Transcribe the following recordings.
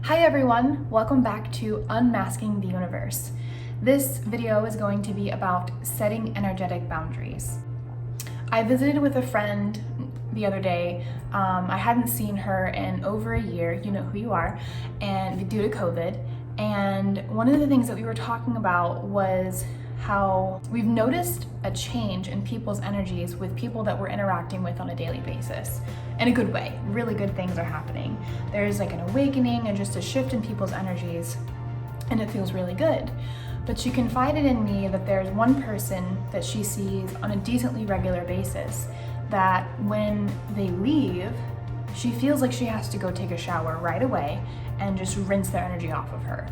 Hi everyone, welcome back to Unmasking the Universe. This video is going to be about setting energetic boundaries. I visited with a friend the other day. I hadn't seen her in over a year, you know who you are, and due to COVID. And one of the things that we were talking about was how we've noticed a change in people's energies with people that we're interacting with on a daily basis. In a good way, really good things are happening. There's like an awakening and just a shift in people's energies, and it feels really good. But she confided in me that there's one person that she sees on a decently regular basis that when they leave, she feels like she has to go take a shower right away and just rinse their energy off of her.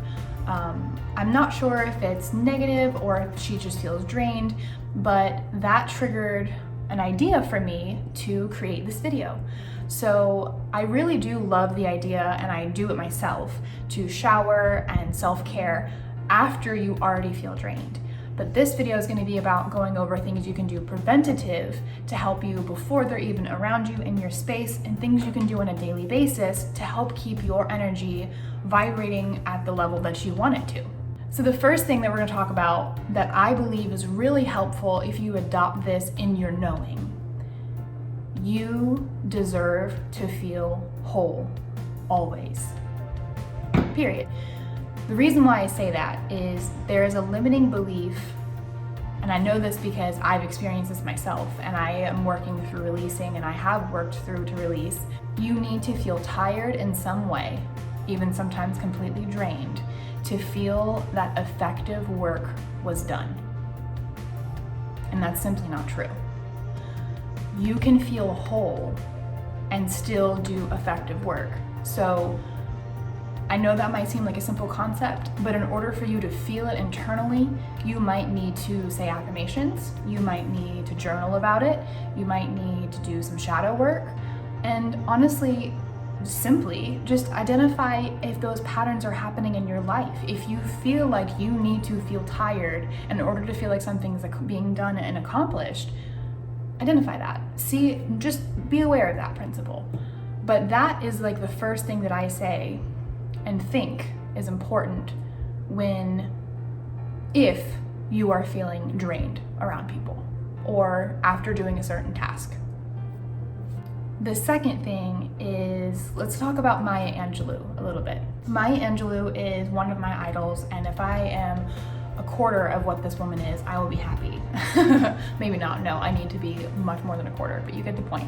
I'm not sure if it's negative or if she just feels drained, but that triggered an idea for me to create this video. So I really do love the idea, and I do it myself, to shower and self-care after you already feel drained. But this video is going to be about going over things you can do preventative to help you before they're even around you in your space, and things you can do on a daily basis to help keep your energy vibrating at the level that you want it to. So the first thing that we're going to talk about that I believe is really helpful if you adopt this in your knowing: you deserve to feel whole, always. Period. The reason why I say that is there is a limiting belief, and I know this because I've experienced this myself, and I am working through releasing, and I have worked through to release. You need to feel tired in some way, even sometimes completely drained, to feel that effective work was done. And that's simply not true. You can feel whole and still do effective work. So I know that might seem like a simple concept, but in order for you to feel it internally, you might need to say affirmations, you might need to journal about it, you might need to do some shadow work, and honestly, simply just identify if those patterns are happening in your life. If you feel like you need to feel tired in order to feel like something's being done and accomplished, identify that. See, just be aware of that principle. But that is like the first thing that I say and think is important if you are feeling drained around people or after doing a certain task. The second thing is, let's talk about Maya Angelou a little bit. Maya Angelou is one of my idols, and if I am a quarter of what this woman is, I will be happy. Maybe not, no, I need to be much more than a quarter, but you get the point.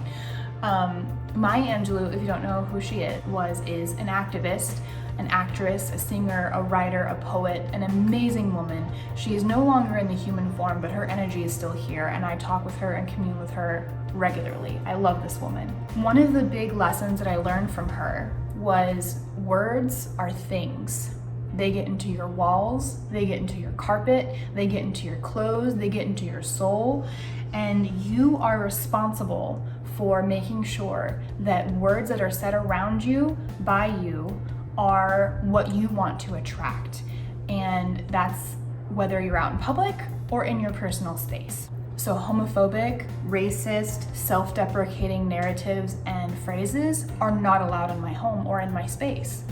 Maya Angelou, if you don't know who she is an activist, an actress, a singer, a writer, a poet, an amazing woman. She is no longer in the human form, but her energy is still here, and I talk with her and commune with her regularly. I love this woman. One of the big lessons that I learned from her was words are things. They get into your walls, they get into your carpet, they get into your clothes, they get into your soul, and you are responsible for making sure that words that are said around you, by you, are what you want to attract. And that's whether you're out in public or in your personal space. So homophobic, racist, self-deprecating narratives and phrases are not allowed in my home or in my space.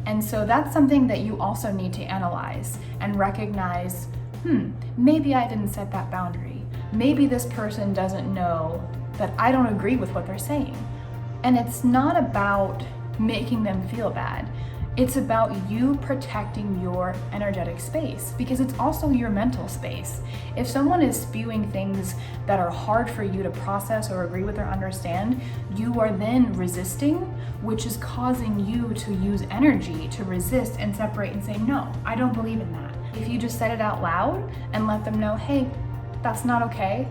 And so that's something that you also need to analyze and recognize, maybe I didn't set that boundary. Maybe this person doesn't know that I don't agree with what they're saying. And it's not about making them feel bad. It's about you protecting your energetic space, because it's also your mental space. If someone is spewing things that are hard for you to process or agree with or understand, you are then resisting, which is causing you to use energy to resist and separate and say, no, I don't believe in that. If you just said it out loud and let them know, hey, that's not okay,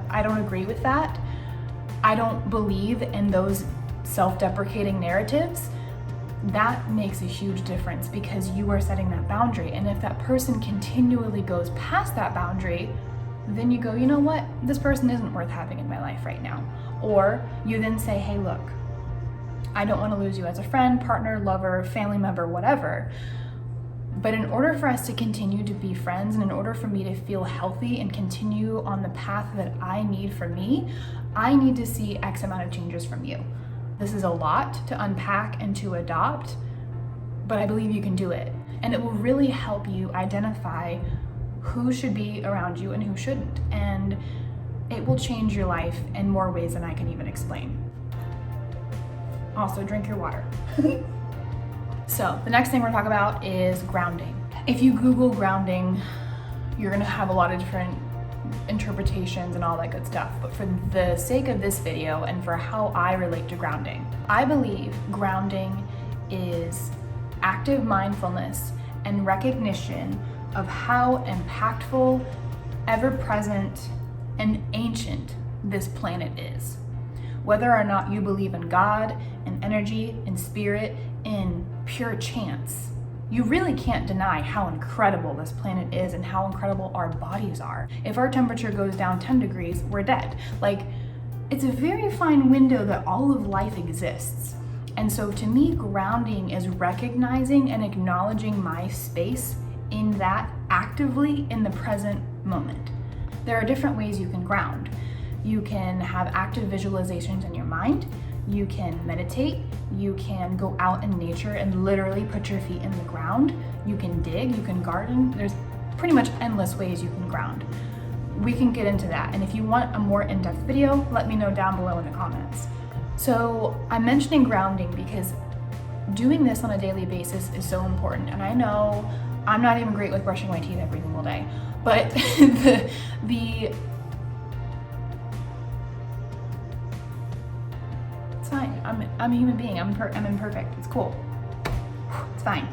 I don't agree with that, I don't believe in those self-deprecating narratives, that makes a huge difference, because you are setting that boundary. And if that person continually goes past that boundary, then you go, you know what, this person isn't worth having in my life right now. Or you then say, hey, look, I don't want to lose you as a friend, partner, lover, family member, whatever. But in order for us to continue to be friends, and in order for me to feel healthy and continue on the path that I need for me, I need to see X amount of changes from you. This is a lot to unpack and to adopt, but I believe you can do it. And it will really help you identify who should be around you and who shouldn't. And it will change your life in more ways than I can even explain. Also, drink your water. So the next thing we're gonna talk about is grounding. If you Google grounding, you're gonna have a lot of different interpretations and all that good stuff. But for the sake of this video and for how I relate to grounding, I believe grounding is active mindfulness and recognition of how impactful, ever-present, and ancient this planet is. Whether or not you believe in God, in energy, in spirit, in pure chance, you really can't deny how incredible this planet is and how incredible our bodies are. If our temperature goes down 10 degrees, we're dead. Like, it's a very fine window that all of life exists. And so to me, grounding is recognizing and acknowledging my space in that actively in the present moment. There are different ways you can ground. You can have active visualizations in your mind. You can meditate. You can go out in nature and literally put your feet in the ground. You can dig, you can garden. There's pretty much endless ways you can ground. We can get into that. And if you want a more in-depth video, let me know down below in the comments. So I'm mentioning grounding because doing this on a daily basis is so important. And I know I'm not even great with brushing my teeth every single day, but it's fine. I'm a human being. I'm imperfect. It's cool. It's fine.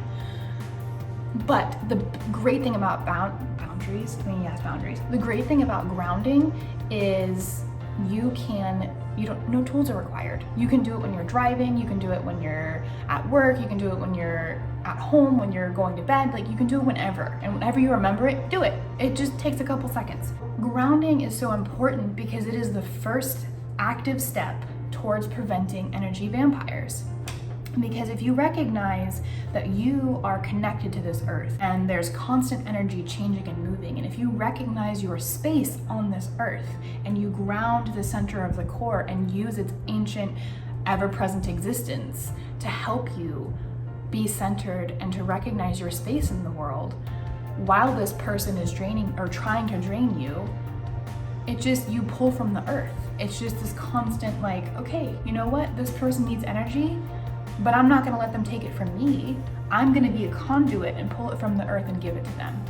But the great thing about boundaries. The great thing about grounding is no tools are required. You can do it when you're driving, you can do it when you're at work, you can do it when you're at home, when you're going to bed, like you can do it whenever. And whenever you remember it, do it. It just takes a couple seconds. Grounding is so important because it is the first active step towards preventing energy vampires. Because if you recognize that you are connected to this earth and there's constant energy changing and moving, and if you recognize your space on this earth and you ground the center of the core and use its ancient, ever-present existence to help you be centered and to recognize your space in the world, while this person is draining or trying to drain you, you pull from the earth. It's just this constant like, okay, you know what? This person needs energy, but I'm not gonna let them take it from me. I'm gonna be a conduit and pull it from the earth and give it to them.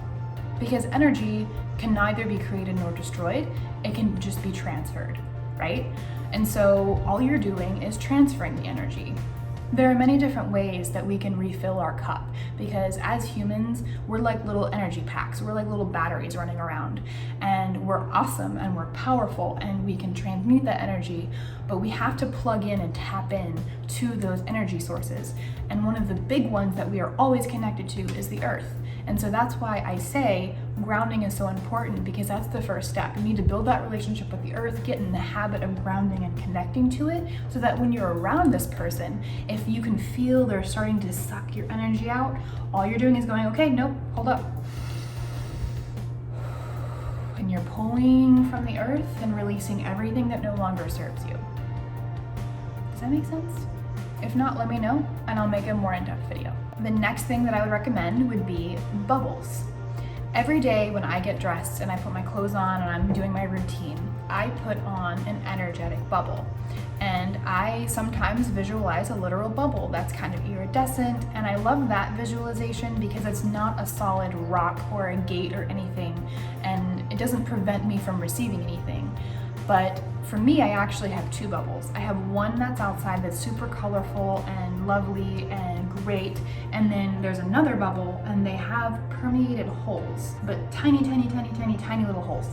Because energy can neither be created nor destroyed, it can just be transferred, right? And so all you're doing is transferring the energy. There are many different ways that we can refill our cup because as humans, we're like little energy packs. We're like little batteries running around and we're awesome and we're powerful and we can transmute that energy, but we have to plug in and tap in to those energy sources. And one of the big ones that we are always connected to is the earth. And so that's why I say grounding is so important because that's the first step. You need to build that relationship with the earth, get in the habit of grounding and connecting to it so that when you're around this person, if you can feel they're starting to suck your energy out, all you're doing is going, okay, nope, hold up. And you're pulling from the earth and releasing everything that no longer serves you. Does that make sense? If not, let me know and I'll make a more in-depth video. The next thing that I would recommend would be bubbles. Every day when I get dressed and I put my clothes on and I'm doing my routine, I put on an energetic bubble. And I sometimes visualize a literal bubble that's kind of iridescent, and I love that visualization because it's not a solid rock or a gate or anything, and it doesn't prevent me from receiving anything. But for me, I actually have two bubbles. I have one that's outside that's super colorful and lovely and great, and then there's another bubble and they have permeated holes, but tiny little holes.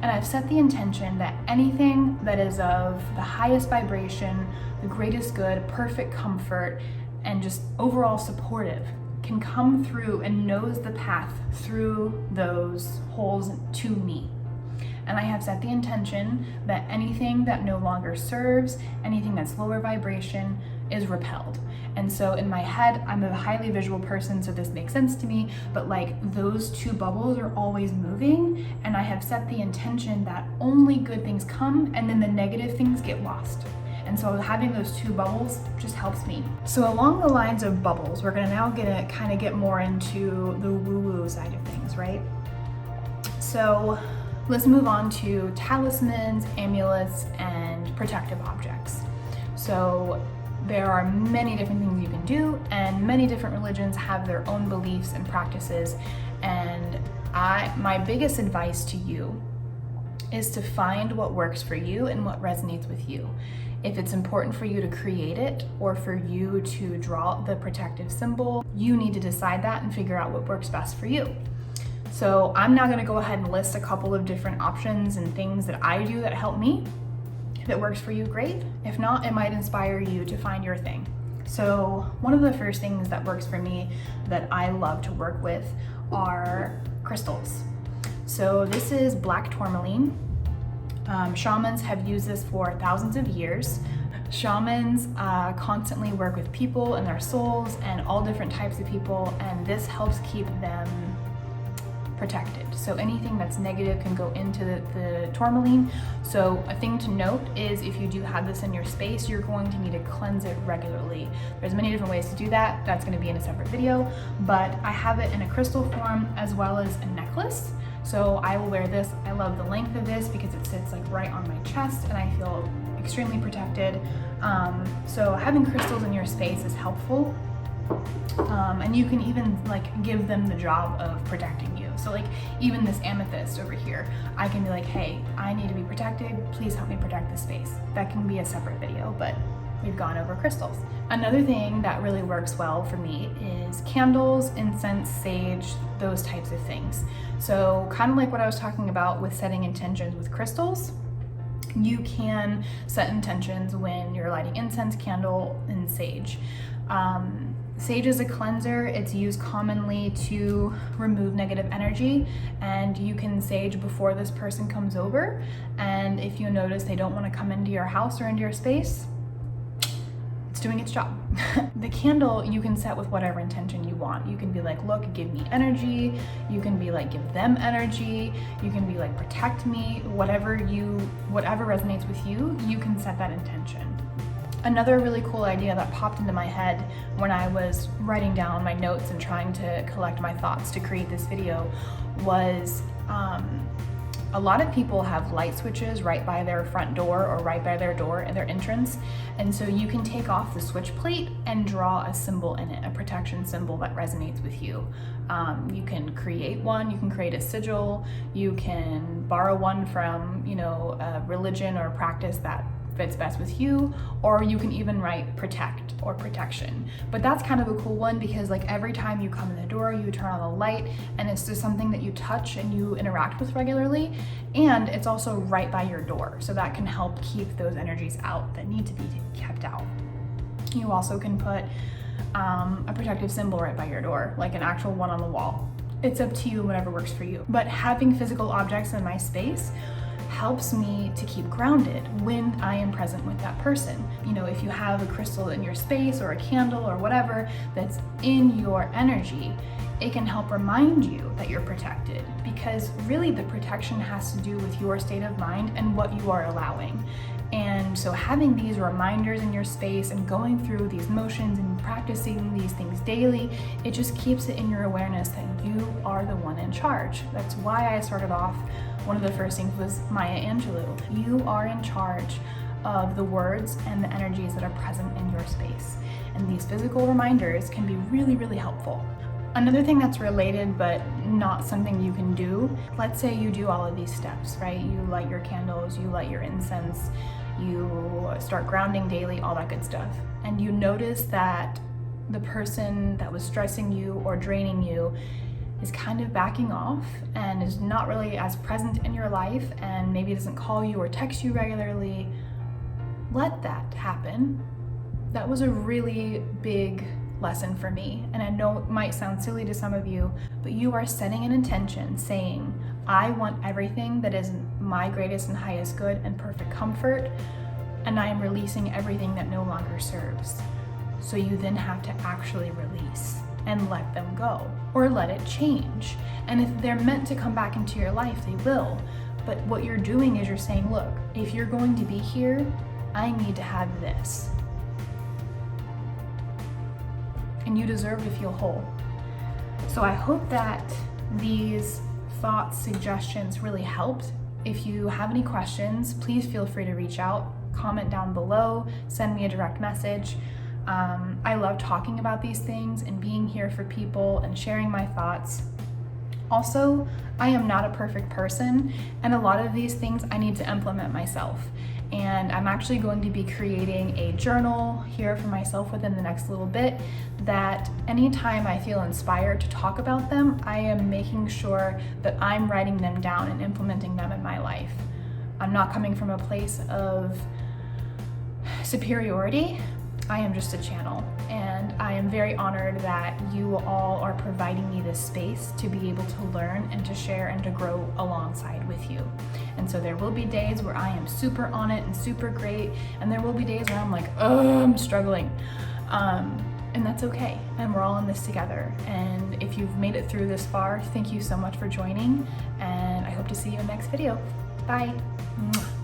And I've set the intention that anything that is of the highest vibration, the greatest good, perfect comfort, and just overall supportive can come through and knows the path through those holes to me. And I have set the intention that anything that no longer serves, anything that's lower vibration, is repelled. And so in my head, I'm a highly visual person, so this makes sense to me, but like those two bubbles are always moving, and I have set the intention that only good things come and then the negative things get lost. And so having those two bubbles just helps me. So along the lines of bubbles, we're gonna now kind of get more into the woo-woo side of things, right? So let's move on to talismans, amulets, and protective objects. So there are many different things you can do, and many different religions have their own beliefs and practices. And my biggest advice to you is to find what works for you and what resonates with you. If it's important for you to create it or for you to draw the protective symbol, you need to decide that and figure out what works best for you. So I'm now gonna go ahead and list a couple of different options and things that I do that help me. If it works for you, great. If not, it might inspire you to find your thing. So one of the first things that works for me that I love to work with are crystals. So this is black tourmaline. Shamans have used this for thousands of years. Shamans constantly work with people and their souls and all different types of people, and this helps keep them protected. So anything that's negative can go into the tourmaline. So a thing to note is if you do have this in your space, you're going to need to cleanse it regularly. There's many different ways to do that. That's going to be in a separate video, but I have it in a crystal form as well as a necklace. So I will wear this. I love the length of this because it sits like right on my chest and I feel extremely protected. So having crystals in your space is helpful. And you can even like give them the job of protecting you. So like even this amethyst over here, I can be like, hey, I need to be protected. Please help me protect this space. That can be a separate video, but we've gone over crystals. Another thing that really works well for me is candles, incense, sage, those types of things. So kind of like what I was talking about with setting intentions with crystals, you can set intentions when you're lighting incense, candle, and sage. Sage is a cleanser. It's used commonly to remove negative energy, and you can sage before this person comes over. And if you notice they don't want to come into your house or into your space, it's doing its job. The candle you can set with whatever intention you want. You can be like, look, give me energy. You can be like, give them energy. You can be like, protect me. Whatever resonates with you, you can set that intention. Another really cool idea that popped into my head when I was writing down my notes and trying to collect my thoughts to create this video was a lot of people have light switches right by their front door or right by their door and their entrance. And so you can take off the switch plate and draw a symbol in it, a protection symbol that resonates with you. You can create one, you can create a sigil, you can borrow one from, a religion or practice that fits best with you, or you can even write protect or protection. But that's kind of a cool one because like every time you come in the door, you turn on the light and it's just something that you touch and you interact with regularly. And it's also right by your door. So that can help keep those energies out that need to be kept out. You also can put a protective symbol right by your door, like an actual one on the wall. It's up to you, whatever works for you. But having physical objects in my space helps me to keep grounded when I am present with that person. If you have a crystal in your space or a candle or whatever that's in your energy, it can help remind you that you're protected, because really the protection has to do with your state of mind and what you are allowing. And so having these reminders in your space and going through these motions and practicing these things daily, it just keeps it in your awareness that you are the one in charge. That's why I started off, one of the first things was Maya Angelou. You are in charge of the words and the energies that are present in your space. And these physical reminders can be really, really helpful. Another thing that's related but not something you can do, let's say you do all of these steps, right? You light your candles, you light your incense, you start grounding daily, all that good stuff. And you notice that the person that was stressing you or draining you is kind of backing off and is not really as present in your life and maybe doesn't call you or text you regularly. Let that happen. That was a really big lesson for me. And I know it might sound silly to some of you, but you are setting an intention saying, I want everything that is my greatest and highest good and perfect comfort, and I am releasing everything that no longer serves. So you then have to actually release and let them go, or let it change. And if they're meant to come back into your life, they will. But what you're doing is you're saying, look, if you're going to be here, I need to have this. And you deserve to feel whole. So I hope that these thoughts, suggestions really helped. If you have any questions, please feel free to reach out, comment down below, send me a direct message. I love talking about these things and being here for people and sharing my thoughts. Also, I am not a perfect person, and a lot of these things I need to implement myself. And I'm actually going to be creating a journal here for myself within the next little bit, that anytime I feel inspired to talk about them, I am making sure that I'm writing them down and implementing them in my life. I'm not coming from a place of superiority. I am just a channel, and I am very honored that you all are providing me this space to be able to learn and to share and to grow alongside with you. And so there will be days where I am super on it and super great, and there will be days where I'm like, oh, I'm struggling. And that's okay, and we're all in this together. And if you've made it through this far, thank you so much for joining, and I hope to see you in the next video. Bye. Mwah.